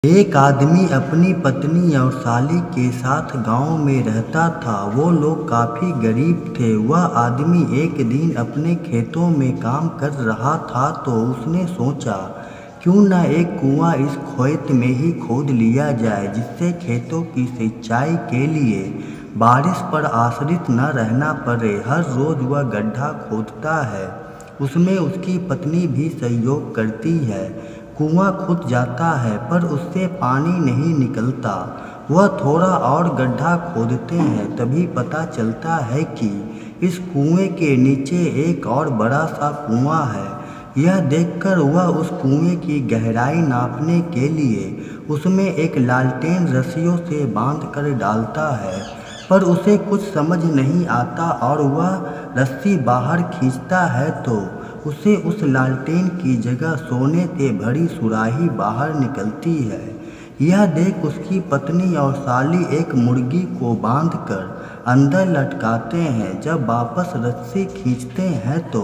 एक आदमी अपनी पत्नी और साली के साथ गांव में रहता था। वो लोग काफी गरीब थे। वह आदमी एक दिन अपने खेतों में काम कर रहा था तो उसने सोचा, क्यों न एक कुआं इस खेत में ही खोद लिया जाए, जिससे खेतों की सिंचाई के लिए बारिश पर आश्रित न रहना पड़े। हर रोज वह गड्ढा खोदता है, उसमें उसकी पत्नी भी सहयोग करती है। कुआं खुद जाता है पर उससे पानी नहीं निकलता। वह थोड़ा और गड्ढा खोदते हैं, तभी पता चलता है कि इस कुएं के नीचे एक और बड़ा सा कुआं है। यह देखकर वह उस कुएं की गहराई नापने के लिए उसमें एक लालटेन रस्सियों से बांध कर डालता है, पर उसे कुछ समझ नहीं आता और वह रस्सी बाहर खींचता है तो उसे उस लालटेन की जगह सोने से भरी सुराही बाहर निकलती है। यह देख उसकी पत्नी और साली एक मुर्गी को बांधकर अंदर लटकाते हैं। जब वापस रस्सी खींचते हैं तो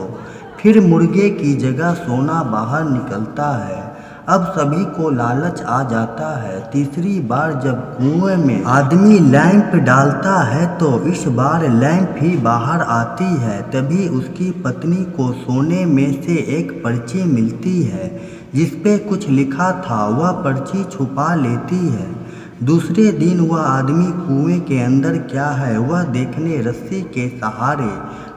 फिर मुर्गे की जगह सोना बाहर निकलता है। अब सभी को लालच आ जाता है। तीसरी बार जब कुएं में आदमी लैंप डालता है तो इस बार लैंप ही बाहर आती है। तभी उसकी पत्नी को सोने में से एक पर्ची मिलती है, जिसपे कुछ लिखा था। वह पर्ची छुपा लेती है। दूसरे दिन वह आदमी कुएं के अंदर क्या है वह देखने रस्सी के सहारे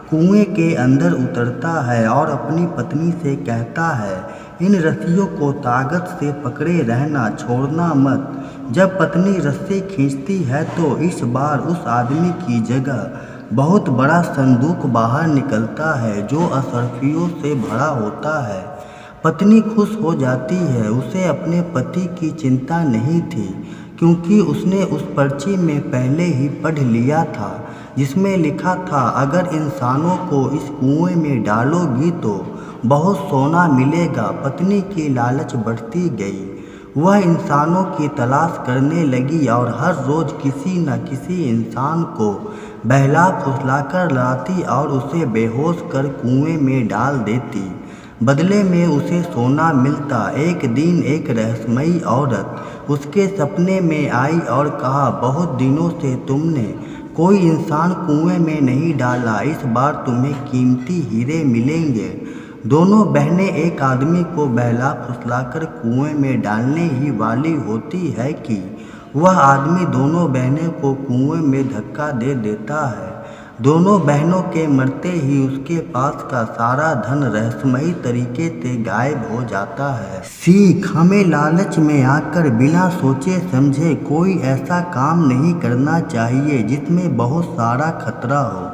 कुएं के अंदर उतरता है और अपनी पत्नी से कहता है, इन रस्सियों को ताकत से पकड़े रहना, छोड़ना मत। जब पत्नी रस्सी खींचती है तो इस बार उस आदमी की जगह बहुत बड़ा संदूक बाहर निकलता है, जो अशर्फियों से भरा होता है। पत्नी खुश हो जाती है। उसे अपने पति की चिंता नहीं थी, क्योंकि उसने उस पर्ची में पहले ही पढ़ लिया था, जिसमें लिखा था, अगर इंसानों को इस कुएं में डालोगी तो बहुत सोना मिलेगा। पत्नी की लालच बढ़ती गई। वह इंसानों की तलाश करने लगी और हर रोज किसी न किसी इंसान को बहला फुसलाकर लाती और उसे बेहोश कर कुएं में डाल देती। बदले में उसे सोना मिलता। एक दिन एक रहस्यमयी औरत उसके सपने में आई और कहा, बहुत दिनों से तुमने कोई इंसान कुएं में नहीं डाला, इस बार तुम्हें कीमती हीरे मिलेंगे। दोनों बहनें एक आदमी को बहला फुसलाकर कुएं में डालने ही वाली होती है कि वह आदमी दोनों बहनों को कुएं में धक्का दे देता है। दोनों बहनों के मरते ही उसके पास का सारा धन रहस्यमयी तरीके से गायब हो जाता है। सीख, हमें लालच में आकर बिना सोचे समझे कोई ऐसा काम नहीं करना चाहिए जिसमें बहुत सारा खतरा हो।